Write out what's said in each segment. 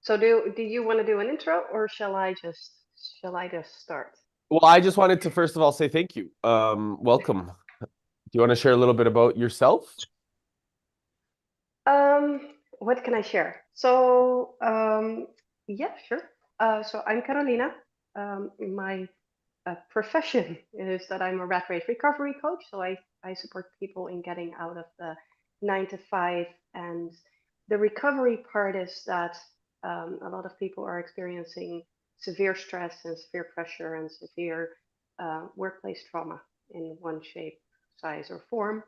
So do you want to do an intro, or shall I just start? Well, I just wanted to first of all say thank you. Welcome. Do you want to share a little bit about yourself? What can I share? Yeah, sure. So I'm Carolina. My profession is that I'm a rat race recovery coach. I support people in getting out of the 9 to 5. And the recovery part is that a lot of people are experiencing severe stress and severe pressure and severe workplace trauma in one shape, size, or form.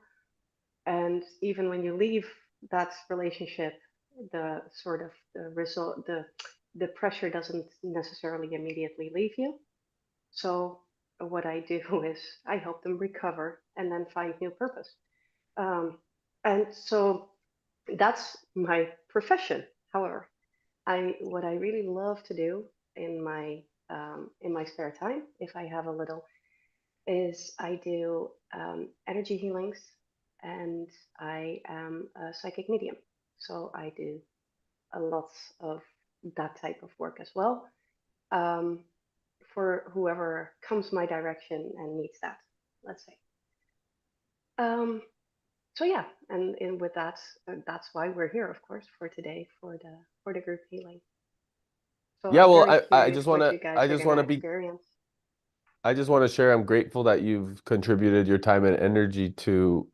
And even when you leave that relationship, the sort of the result, the pressure doesn't necessarily immediately leave you. So what I do is I help them recover and then find new purpose. Um, and so that's my profession. However, I what I really love to do in my spare time, if I have a little, is I do energy healings, and I am a psychic medium. So I do a lot of that type of work as well, um, for whoever comes my direction and needs that, let's say. Um, so yeah, and with that, that's why we're here, of course, for today for the group healing. So Yeah, I'm well, very I curious just what wanna you guys I are just gonna wanna be experience. I just want to share I'm grateful that you've contributed your time and energy to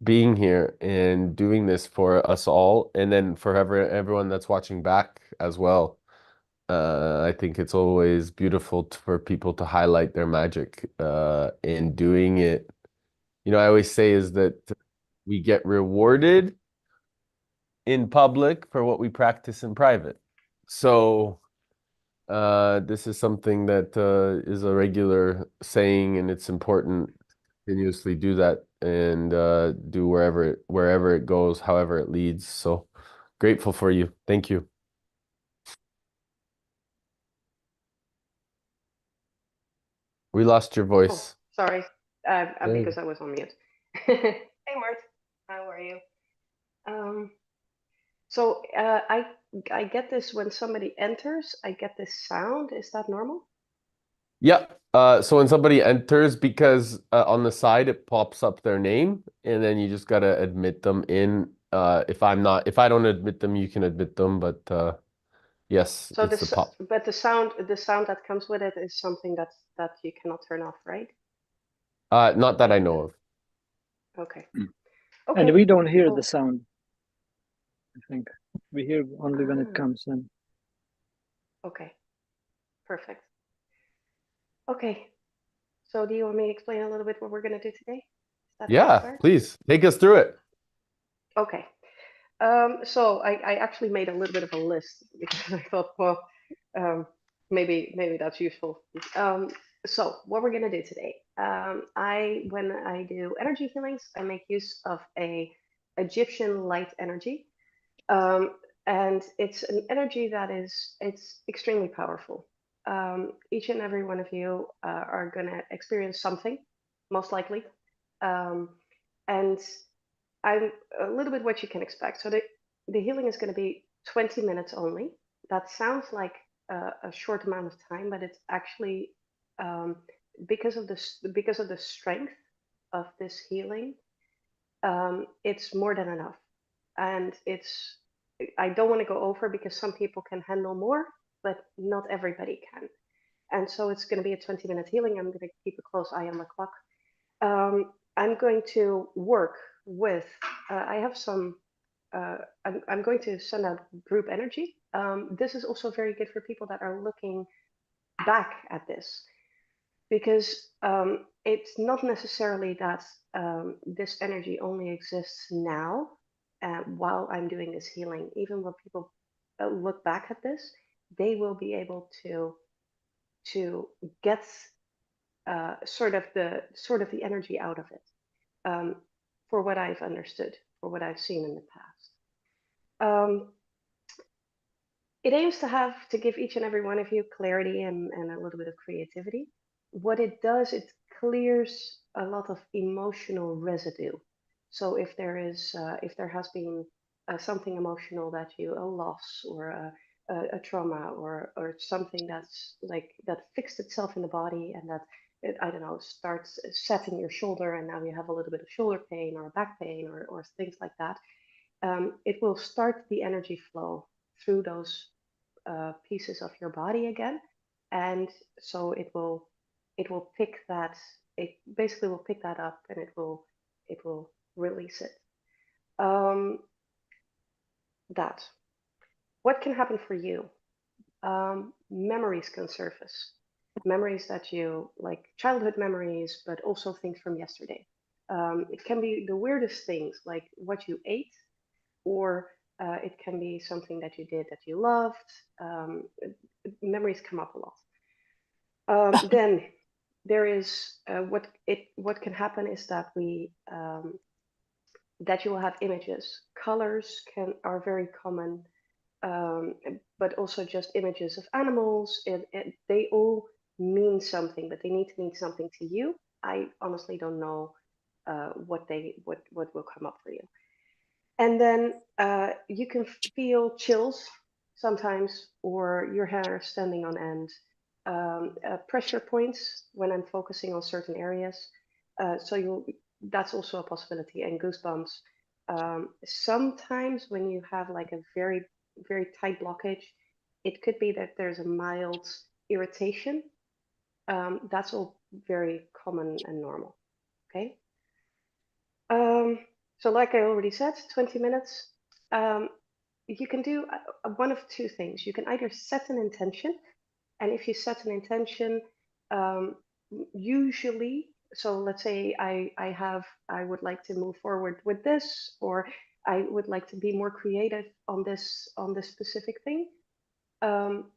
being here and doing this for us all, and then for everyone that's watching back as well. I think it's always beautiful for people to highlight their magic in doing it. I always say is that we get rewarded in public for what we practice in private. So this is something that is a regular saying, and it's important to continuously do that and do wherever it goes, however it leads. So grateful for you. Thank you. We lost your Oh, voice. sorry, Hey. because I was on mute. Hey, Mart, how are you? Um, so I get this when somebody enters. I get this sound. Is that normal? Yeah. So when somebody enters, because on the side it pops up their name, and then you just gotta admit them in. If I don't admit them, you can admit them, but yes, So it's the this, pop. but the sound that comes with it is something that you cannot turn off, right? Not that I know of. Okay. And Okay. we don't hear the Cool. sound, I think. We hear only when it Ah, comes in. okay. Perfect. Okay. So do you want me to explain a little bit what we're gonna do today? Is that a good Yeah, start? please take us through it. Okay. So I actually made a little bit of a list because I thought, well, um, maybe that's useful. Um, so what we're gonna do today? I when I do energy healings, I make use of a Egyptian light energy, um, and it's an energy that it's extremely powerful. Each and every one of you are gonna experience something, most likely, um, and I'm a little bit what you can expect. So the healing is going to be 20 minutes only. That sounds like a short amount of time, but it's actually um, because of the strength of this healing, it's more than enough. And it's I don't want to go over because some people can handle more, but not everybody can. And so it's going to be a 20-minute healing. I'm going to keep a close eye on the clock. I'm going to work with, I have some, I'm going to send out group energy. This is also very good for people that are looking back at this because it's not necessarily that this energy only exists now while I'm doing this healing. Even when people look back at this, they will be able to get sort of the energy out of it, um, for what I've understood, for what I've seen in the past. It aims to have to give each and every one of you clarity and a little bit of creativity. What it does, it clears a lot of emotional residue. So if there has been something emotional that a loss or a trauma or something that's like that fixed itself in the body and that I don't know, starts setting your shoulder and now you have a little bit of shoulder pain or back pain or things like that. It will start the energy flow through those pieces of your body again, and so it will pick that. It basically will pick that up and it will release it. Um, that. What can happen for you? Memories can surface. Memories that you like, childhood memories, but also things from yesterday. It can be the weirdest things, like what you ate, or it can be something that you did that you loved. Memories come up a lot. Then there is what can happen is that that you will have images. Colors are very common, um, but also just images of animals. And they all mean something, but they need to mean something to you. I honestly don't know what will come up for you. And then you can feel chills sometimes, or your hair standing on end. Pressure points when I'm focusing on certain areas. So that's also a possibility. And goosebumps. Sometimes when you have like a very, very tight blockage, it could be that there's a mild irritation. That's all very common and normal. Okay. Um, so like I already said, 20 minutes. Um, you can do one of two things. You can either set an intention, and if you set an intention, um, usually, so let's say I would like to move forward with this, or I would like to be more creative on this specific thing. Um,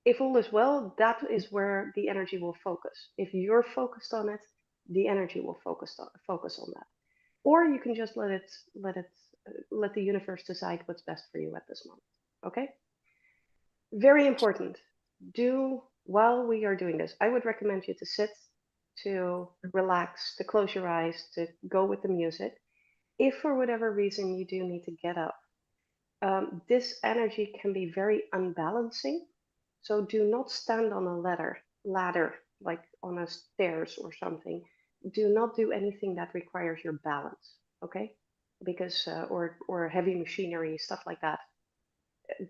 if all is well, that is where the energy will focus. If you're focused on it, the energy will focus on that. Or you can just let the universe decide what's best for you at this moment. Okay? Very important. Do while we are doing this, I would recommend you to sit, to relax, to close your eyes, to go with the music. If for whatever reason you do need to get up, this energy can be very unbalancing. So do not stand on a ladder like on a stairs or something. Do not do anything that requires your balance, okay? Because or heavy machinery, stuff like that.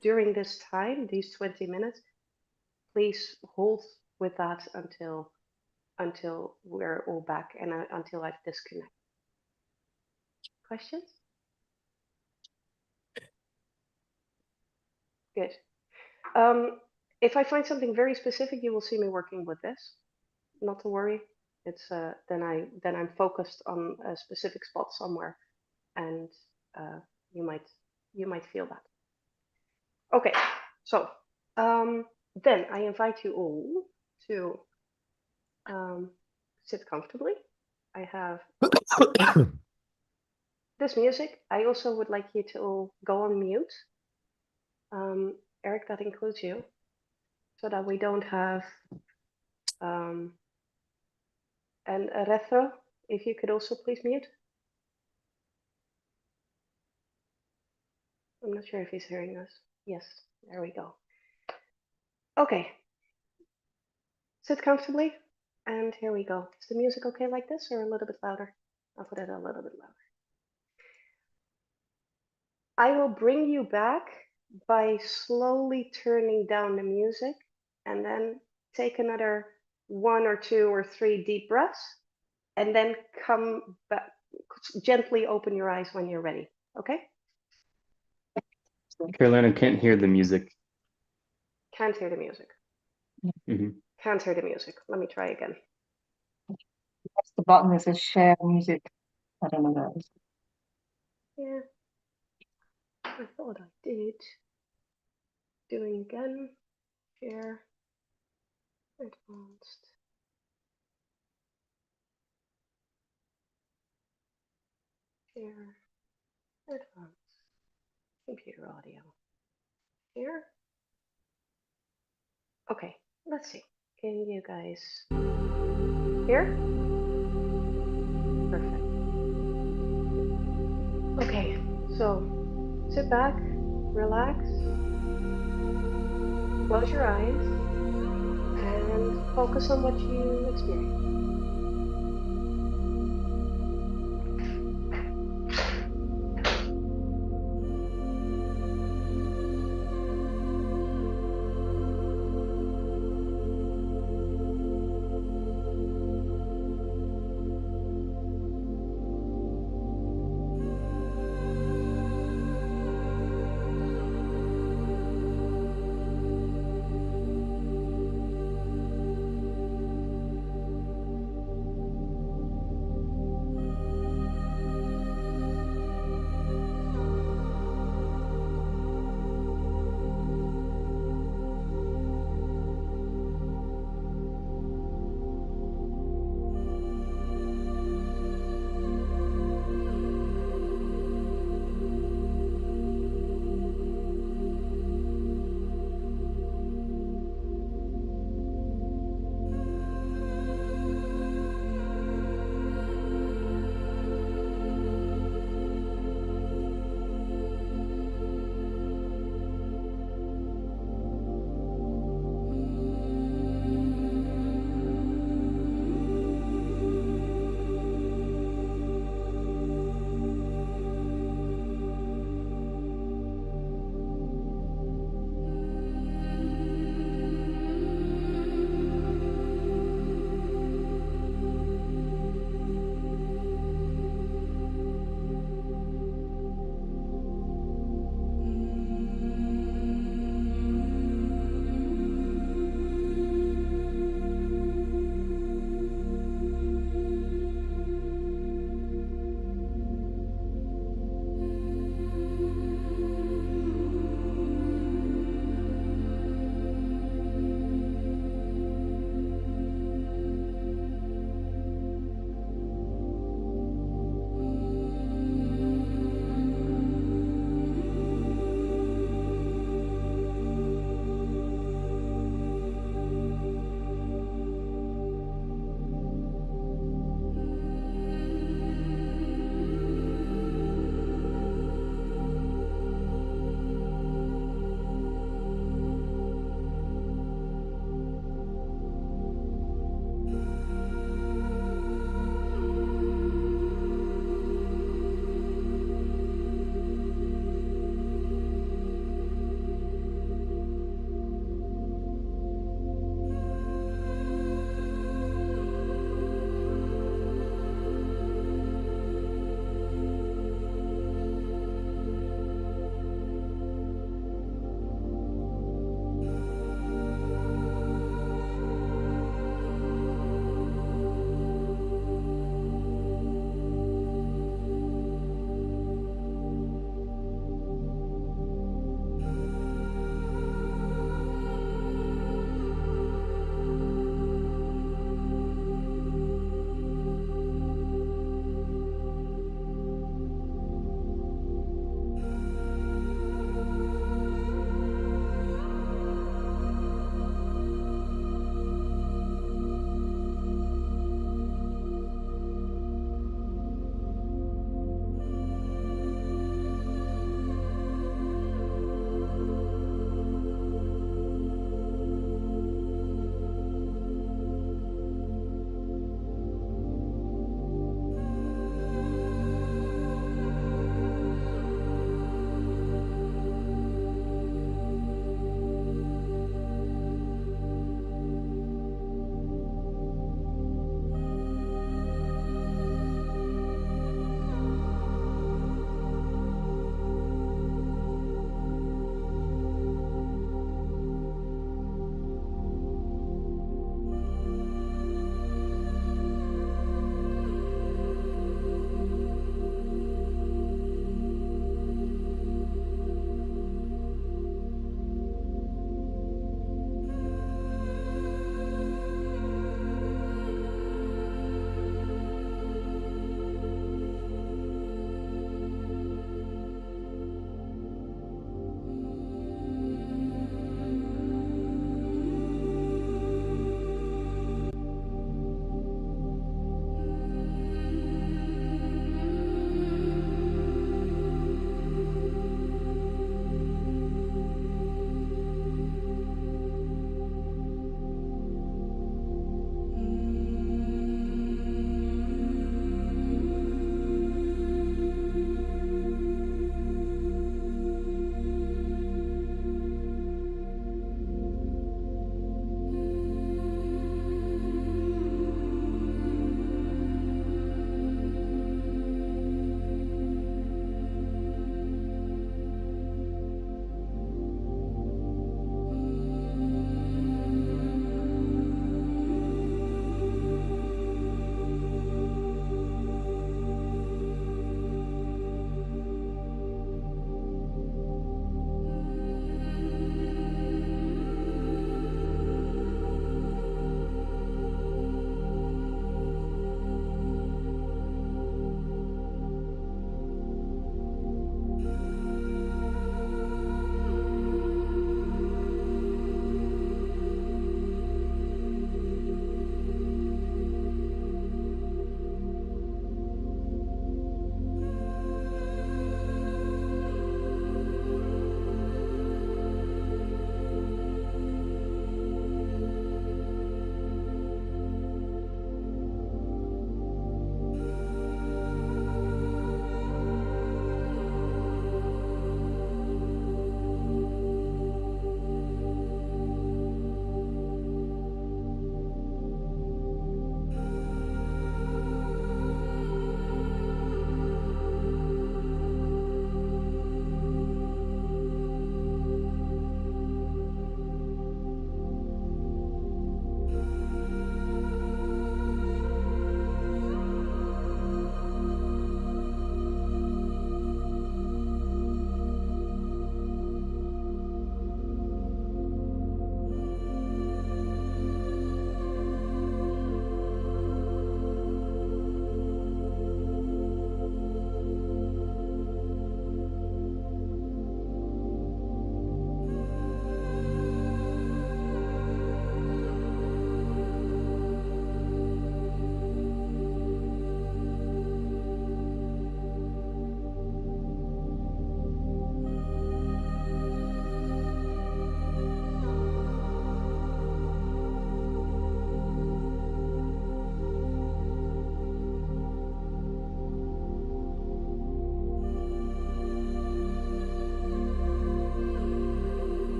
During this time, these 20 minutes, please hold with that until we're all back and until I've disconnected. Questions? Good. If I find something very specific, you will see me working with this. Not to worry. It's then I'm focused on a specific spot somewhere, and uh, you might you might feel that. Okay, so then I invite you all to sit comfortably. I have this music. I also would like you to all go on mute. Eric, that includes you, so that we don't have um, and retro. If you could also please mute. I'm not sure if he's hearing us. Yes, there we go. Okay, sit comfortably, and here we go. Is the music okay like this or a little bit louder? I'll put it a little bit louder. I will bring you back by slowly turning down the music and then take another 1 or 2 or 3 deep breaths and then come back, gently open your eyes when you're ready. Okay? Carolina can't hear the music. Can't hear the music. Mhm. Can't hear the music. Let me try again. Press the button that says share music. I don't know what that is. Yeah, I thought I did. Doing again. Share. Advanced. Share. Advanced. Computer audio. Here. Okay, let's see. Can you guys hear? Perfect. Okay, so sit back, relax, close your eyes, and focus on what you experience.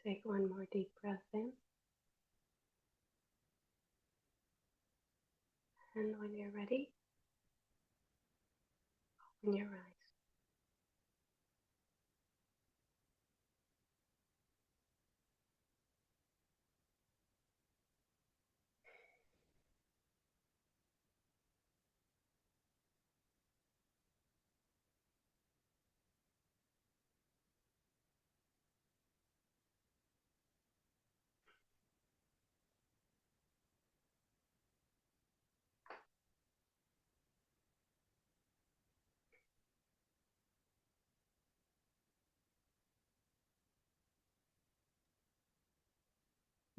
Take one more deep breath in. And when you're ready, open your eyes.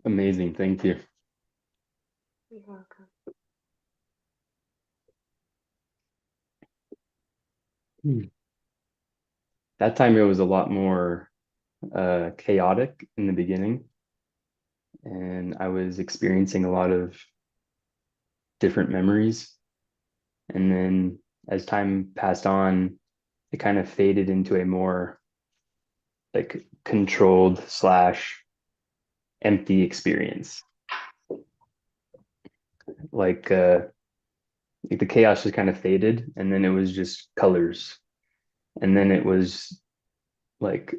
Amazing. Thank you. You're welcome. Hmm. That time it was a lot more chaotic in the beginning, and I was experiencing a lot of different memories. And then as time passed on, it kind of faded into a more like controlled slash empty experience. Like the chaos just kind of faded, and then it was just colors, and then it was like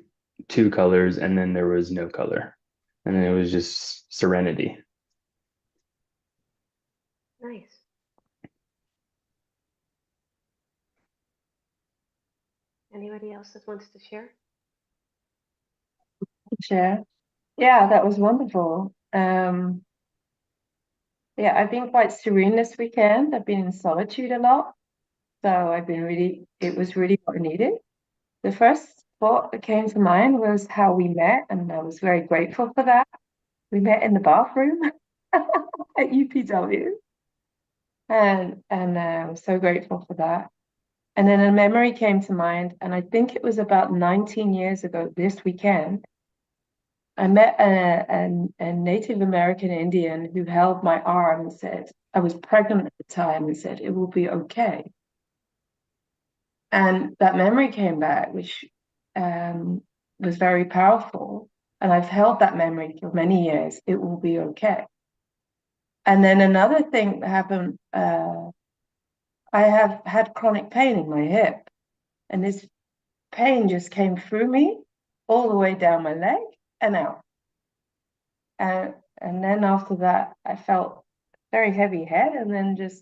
two colors, and then there was no color, and then it was just serenity. Nice. Anybody else that wants to share? Share. Yeah, that was wonderful. Yeah, I've been quite serene this weekend. I've been in solitude a lot. So it was really what I needed. The first thought that came to mind was how we met, and I was very grateful for that. We met in the bathroom at UPW, and I'm so grateful for that. And then a memory came to mind, and I think it was about 19 years ago this weekend. I met a Native American Indian who held my arm and said, I was pregnant at the time, and said, it will be okay. And that memory came back, which was very powerful. And I've held that memory for many years. It will be okay. And then another thing that happened, I have had chronic pain in my hip, and this pain just came through me all the way down my leg and out. And then after that, I felt very heavy head and then just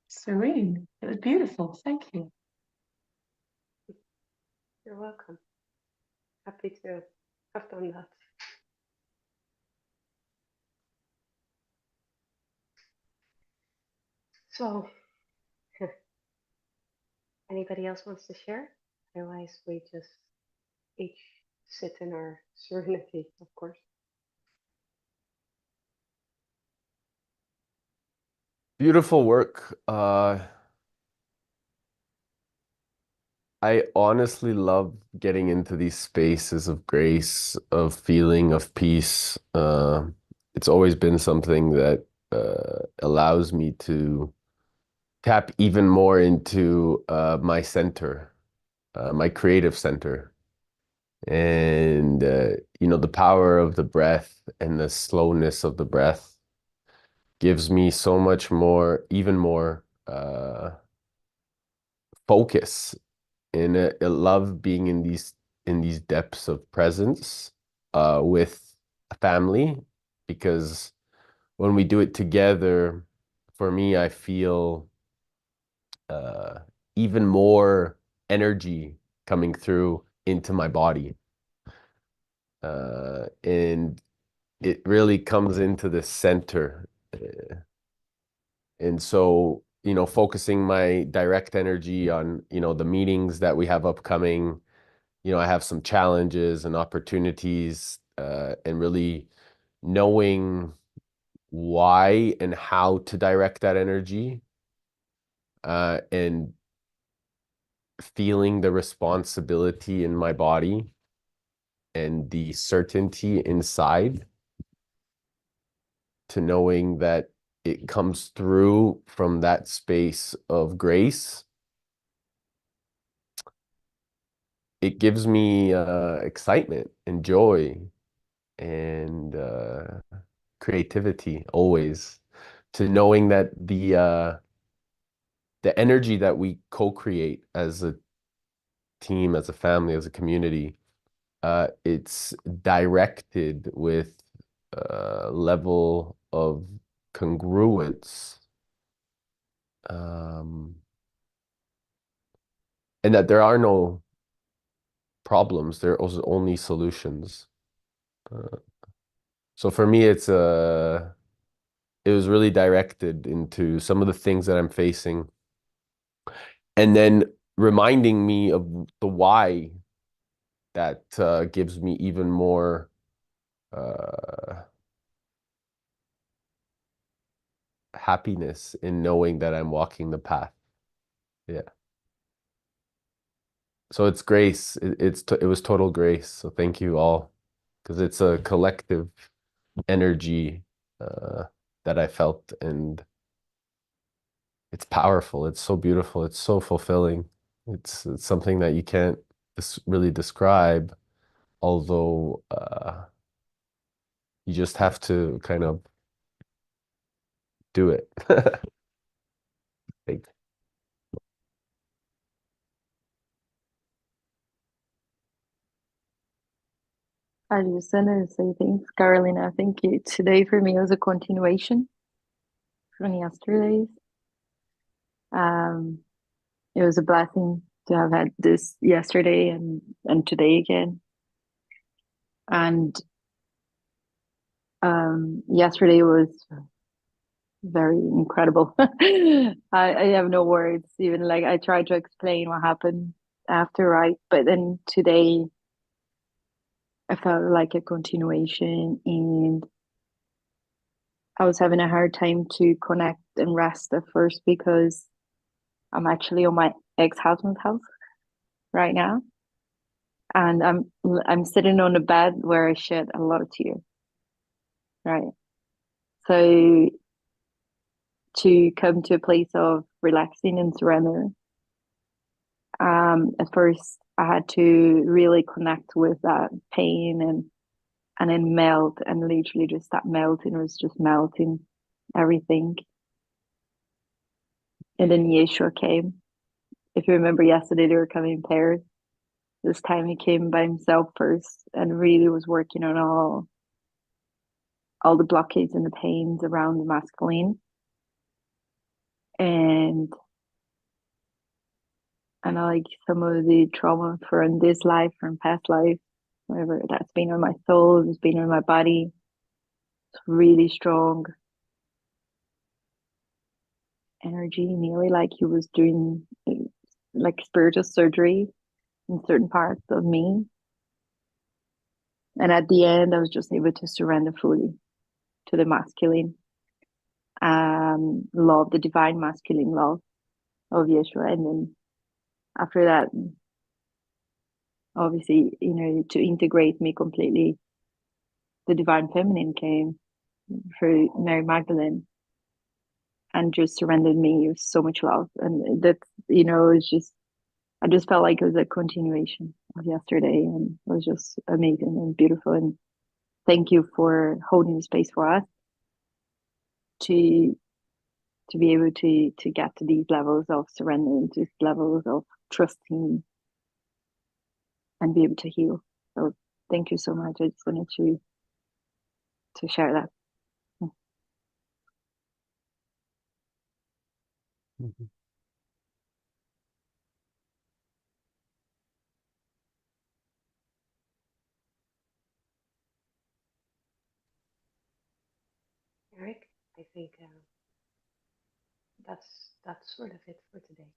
serene. It was beautiful. Thank you. You're welcome. Happy to have done that. So, anybody else wants to share? Otherwise, we just each sit in our serenity, of course. Beautiful work. I honestly love getting into these spaces of grace, of feeling, of peace. It's always been something that allows me to tap even more into my center, my creative center. And the power of the breath and the slowness of the breath gives me so much more, even more focus. And I love being in these depths of presence with a family, because when we do it together, for me, I feel uh, even more energy coming through into my body. And it really comes into the center. And so, focusing my direct energy on, the meetings that we have upcoming, I have some challenges and opportunities, and really knowing why and how to direct that energy, and feeling the responsibility in my body and the certainty inside to knowing that it comes through from that space of grace. It gives me excitement and joy and creativity always, to knowing that the energy that we co-create as a team, as a family, as a community, it's directed with a level of congruence, and that there are no problems, there are only solutions. So for me, it was really directed into some of the things that I'm facing, and then reminding me of the why that gives me even more happiness in knowing that I'm walking the path. Yeah. So it's grace. It was total grace. So thank you all, because it's a collective energy that I felt, and it's powerful. It's so beautiful. It's so fulfilling. It's something that you can't really describe, although you just have to kind of do it. Like, I just wanted to say thanks, Carolina. I think today for me was a continuation from yesterday's. Um, it was a blessing to have had this yesterday and today again. And yesterday was very incredible. I have no words. Even like I tried to explain what happened after, right? But then today I felt like a continuation, and I was having a hard time to connect and rest at first because I'm actually on my ex-husband's house right now, and I'm sitting on a bed where I shed a lot of tears, right? So to come to a place of relaxing and surrender, at first I had to really connect with that pain and then melt, and literally just that melting was just melting everything. And then Yeshua came. If you remember yesterday, they were coming in pairs. This time he came by himself first and really was working on all the blockades and the pains around the masculine. And like some of the trauma from this life, from past life, whatever that's been on my soul, it's been on my body. It's really strong energy, nearly like he was doing like spiritual surgery in certain parts of me. And at the end, I was just able to surrender fully to the masculine, love, the divine masculine love of Yeshua. And then after that, obviously, to integrate me completely, the divine feminine came through Mary Magdalene and just surrendered me with so much love. And that's, it's just, I just felt like it was a continuation of yesterday, and it was just amazing and beautiful. And thank you for holding space for us to be able to get to these levels of surrendering, to these levels of trusting, and be able to heal. So thank you so much. I just wanted to share that. Mhm. Eric, I think that's sort of it for today.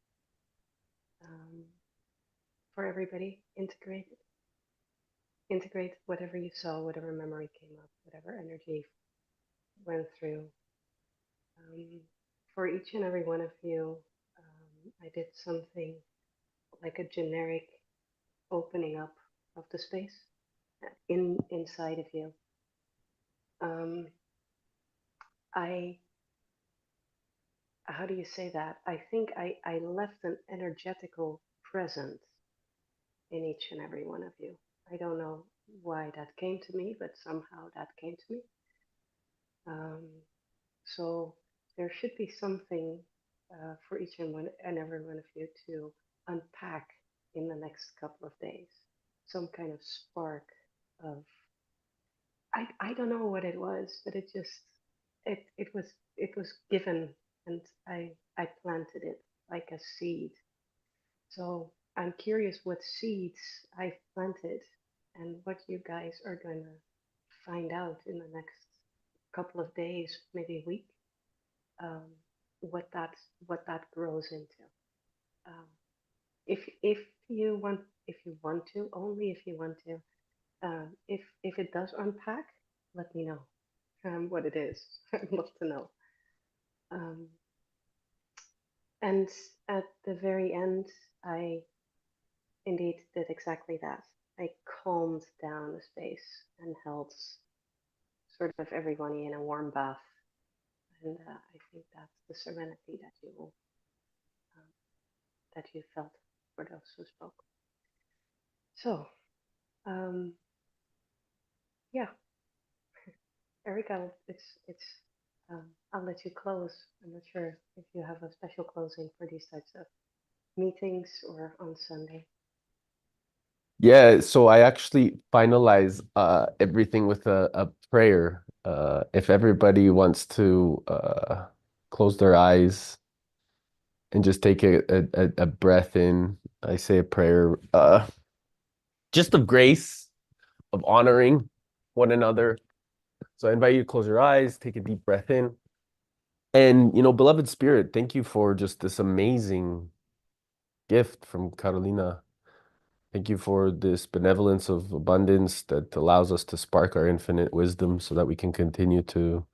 For everybody, integrate whatever you saw, whatever memory came up, whatever energy went through. For each and every one of you, I did something like a generic opening up of the space inside of you. I How do you say that? I think I left an energetical presence in each and every one of you. I don't know why that came to me, but somehow that came to me. Um, so there should be something for each and every one of you to unpack in the next couple of days. Some kind of spark of I don't know what it was, but it just it was given, and I planted it like a seed. So I'm curious what seeds I've planted and what you guys are going to find out in the next couple of days, maybe a week, um, what that grows into. Um, if if you want to, only if you want to, if it does unpack, let me know what it is. I'd love to know. Um, and at the very end, I indeed did exactly that. I calmed down the space and held sort of everybody in a warm bath. And I think that's the serenity that um, that you felt for those who spoke. So, um, yeah, Erica, it's. I'll let you close. I'm not sure if you have a special closing for these types of meetings or on Sunday. Yeah, so I actually finalize everything with a prayer. If everybody wants to close their eyes and just take a breath in, I say a prayer just of grace, of honoring one another. So I invite you to close your eyes, take a deep breath in. And, beloved spirit, thank you for just this amazing gift from Carolina. Thank you for this benevolence of abundance that allows us to spark our infinite wisdom so that we can continue to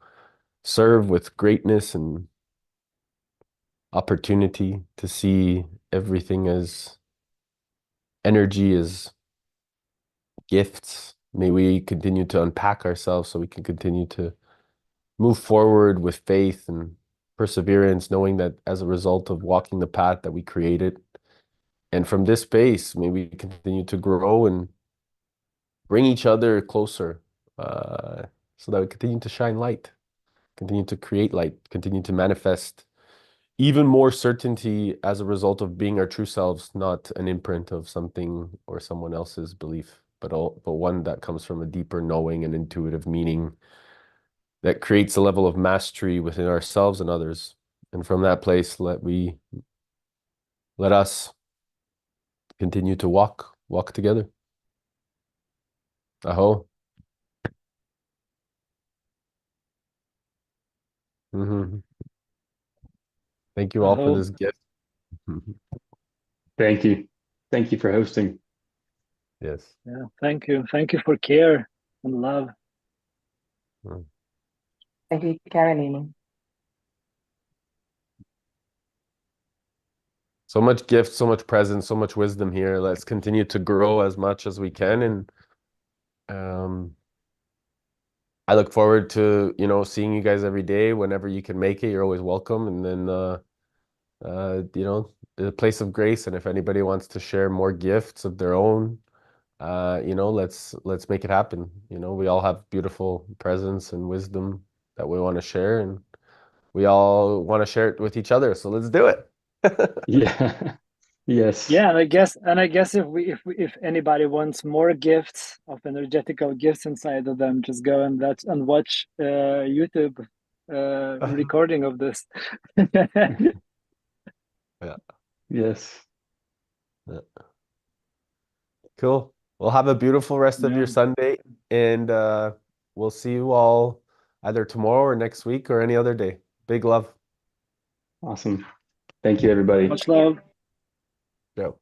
serve with greatness and opportunity to see everything as energy, as gifts. May we continue to unpack ourselves so we can continue to move forward with faith and perseverance, knowing that as a result of walking the path that we created, and from this space, may we continue to grow and bring each other closer, so that we continue to shine light, continue to create light, continue to manifest even more certainty as a result of being our true selves, not an imprint of something or someone else's belief, but one that comes from a deeper knowing and intuitive meaning that creates a level of mastery within ourselves and others. And from that place, let us continue to walk together. Aho. Thank you all for Aho. this gift. Thank you. Thank you for hosting. Yes. Yeah, thank you. Thank you for care and love. Thank you, Carolina. So much gift, so much presence, so much wisdom here. Let's continue to grow as much as we can. And I look forward to, seeing you guys every day. Whenever you can make it, you're always welcome. And then, the place of grace. And if anybody wants to share more gifts of their own, let's make it happen. We all have beautiful presence and wisdom that we want to share, and we all want to share it with each other. So let's do it. Yeah. Yes. Yeah, and I guess if anybody wants more gifts of energetical gifts inside of them, just go and watch YouTube recording of this. Yeah. Yes. Yeah. Cool. Well, have a beautiful rest of Yeah. your Sunday, and we'll see you all either tomorrow or next week or any other day. Big love. Awesome. Thank you, everybody. Much love. Ciao.